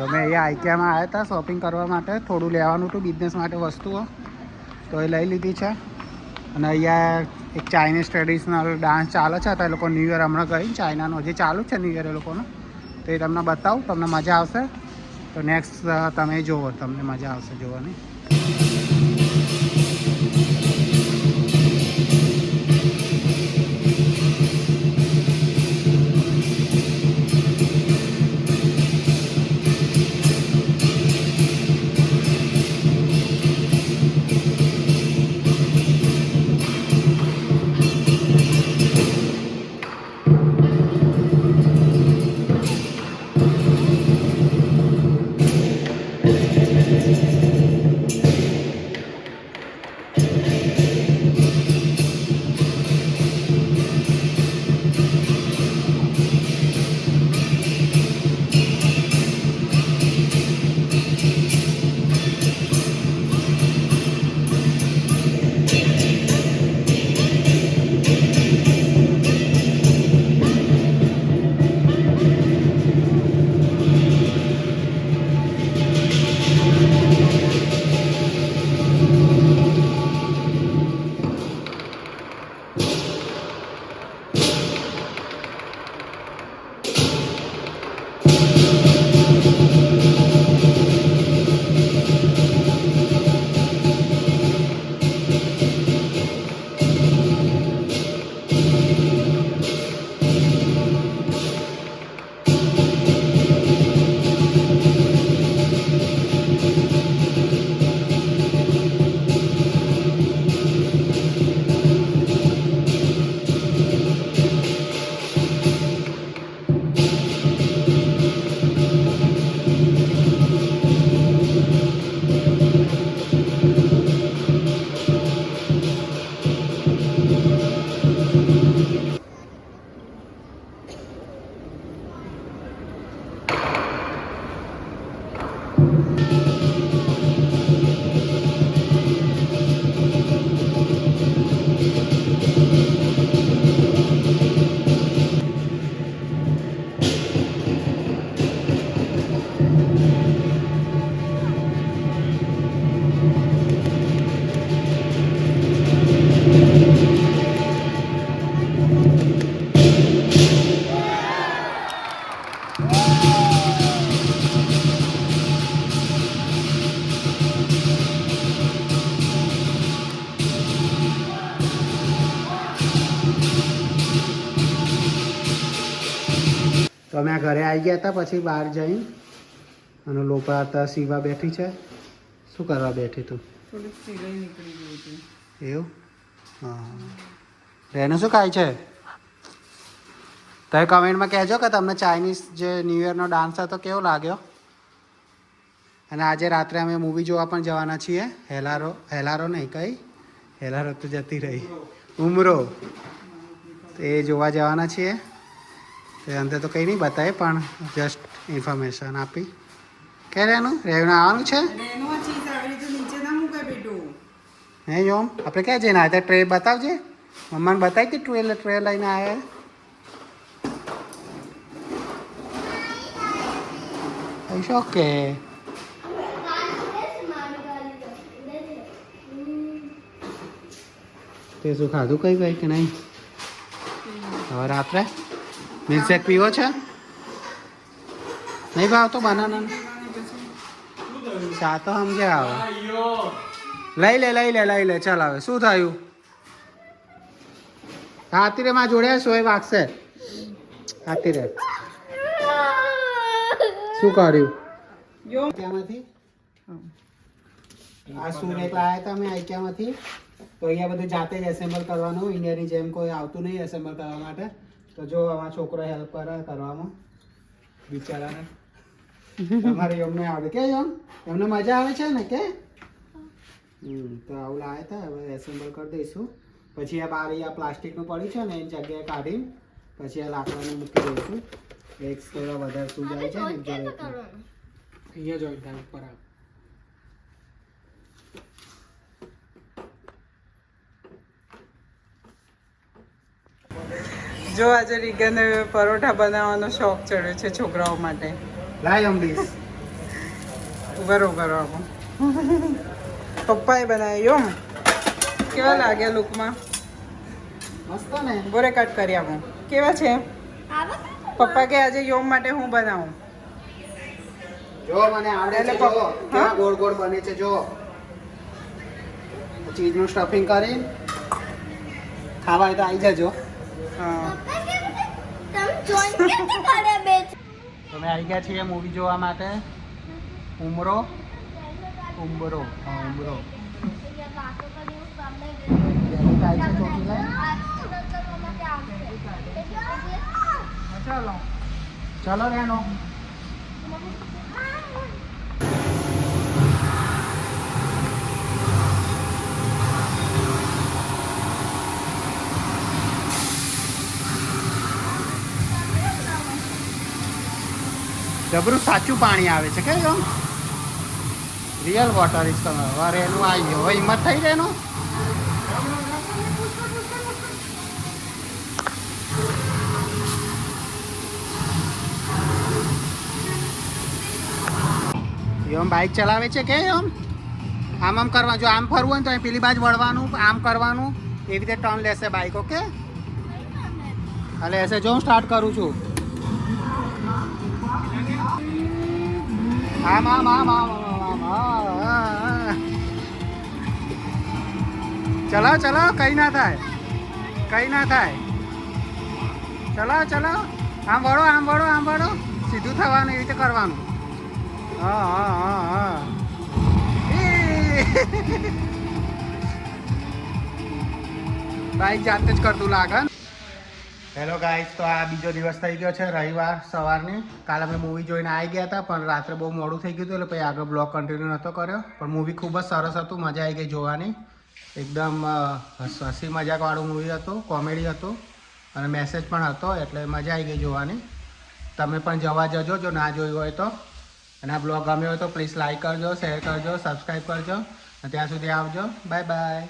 અમે અહીંયા આઈકિયામાં આવ્યા હતા શોપિંગ કરવા માટે, થોડું લેવાનું હતું બિઝનેસ માટે વસ્તુઓ, તો એ લઈ લીધી છે. અને અહીંયા એક ચાઇનીઝ ટ્રેડિશનલ ડાન્સ ચાલે છે, તો એ લોકો ન્યૂ યર હમણાં ગઈ ચાઇનાનો, હજી ચાલુ છે ન્યૂ યર એ લોકોનો, તો એ તમને બતાવું, તમને મજા આવશે. તો નેક્સ્ટ તમે જુઓ, તમને મજા આવશે જોવાની. તો અમે આ ઘરે આવી ગયા હતા, પછી બહાર જઈ અને લોપા હતા, શિવા બેઠી છે. શું કરવા બેઠી તું? થોડીક સિલાઈ નીકળી ગઈ હતી. એવું? હા. એને શું ખાય છે? તમે કમેન્ટમાં કહેજો કે તમને ચાઇનીઝ જે ન્યૂ યરનો ડાન્સ હતો કેવો લાગ્યો. અને આજે રાત્રે અમે મૂવી જોવા પણ જવાના છીએ. હેલારો નહીં, કઈ હેલારો તો જતી રહી, ઉમરો, એ જોવા જવાના છીએ. તો અંતે તો કંઈ નહીં બતાવે, પણ જસ્ટ ઇન્ફોર્મેશન આપી. કે રેનું આવવાનું છે. હે જોમ આપણે ક્યાં જઈને આવ્યા? ટ્રે બતાવજે, મમ્માને બતાવી કે ટ્રે લઈને આવ્યા. ઓકે. તે શું ખાધું કઈ કે નહીં? હવે રાત્રે મિલ્કશેક પીવો છે? નહીં ભાવતો બનાના? ચા તો સમજે આવે. લઈ લે ચાલ. હવે શું થયું? હાથી રે માં જોડે સોય વાગશે. હાથી રે શું કર્યું? ત્યાંમાંથી આ શું એક લાયા હતા અમે આઈક્યામાંથી. તો અહીંયા બધું જાતે જ એસેમ્બલ કરવાનું, ઇન્ડિયાની જેમ કોઈ આવતું નહીં એસેમ્બલ કરવા માટે. તો જો અમારા છોકરો હેલ્પ કરે કરવામાં, બિચારાને. તમારે એમને આવડે કે એમને મજા આવે છે ને કે? તો આવું લાવ્યા હતા, હવે એસેમ્બલ કરી દઈશું. પછી આ બાર આ પ્લાસ્ટિકનું પડ્યું છે ને એની જગ્યાએ કાઢી પછી આ લાકડાનું મૂકી દઈશું. એક થોડા વધારે શું જાય છે ને અહીંયા જોઈ થાય ઉપર. જો આજે રીગન પરોઠા બનાવવાનો શોખ ચડ્યો છે છોકરાઓ માટે. લાય અમરીશ ઉભા રહો આપો. પપ્પાએ બનાવ્યો યમ. કેવા લાગ્યા લુકમાં? મસ્ત ને? બોરે કટ કરી આપો. કેવા છે? પપ્પા કે આજે યોમ માટે હું બનાવું. જો મને આવડે એટલે છે, જો હા? કેવા ગોળ ગોળ બને છે, જો ચીઝનું સ્ટફિંગ કરી ખાવા હોય તો આવી જજો. હા. તમે આવી ગયા છીએ મૂવી જોવા માટે. ઉમરો હા ઉમરો. ચાલો. ચલો રેનો. જબરું સાચું પાણી આવે છે કે રિયલ વોટર ઇઝ તમે હવે એનું આવી ગયો. હવે હિંમત થઈ જાય એનું. એમ બાઇક ચલાવે છે કે આમ આમ કરવાનું. જો આમ ફરવું હોય ને તો પેલી બાજુ વળવાનું, આમ કરવાનું, એવી રીતે ટર્ન લેશે બાઇક. ઓકે હાલે એસે જો હું સ્ટાર્ટ કરું છું. આમ આમ આમ આમ આમ આમ. ચલો ચલો કઈ ના થાય, કઈ ના થાય. ચલો ચલો આમ વળો આમ વળો આમ વળો. સીધું થવાનું, એવી રીતે કરવાનું. હા હા હા હા. બાઈક જાતે જ કરતું લાગે. હેલો ગાઈસ, તો આ બીજો દિવસ થઈ ગયો છે, રવિવાર સવારની. કાલે અમે મૂવી જોઈને આવી ગયા હતા, પણ રાત્રે બહુ મોડું થઈ ગયું હતું, એટલે પછી આગળ બ્લોગ કન્ટિન્યુ નહોતો કર્યો. પણ મૂવી ખૂબ જ સરસ હતું, મજા આવી ગઈ જોવાની. એકદમ હસી મજાકવાળું મૂવી હતું, કોમેડી હતું અને મેસેજ પણ હતો, એટલે મજા આવી ગઈ જોવાની. તમે પણ જવા જજો જો ના જોયું હોય તો. અને આ બ્લોગ ગમ્યો હોય તો પ્લીઝ લાઈક કરજો, શેર કરજો, સબસ્ક્રાઈબ કરજો. ત્યાં સુધી આવજો. Bye bye.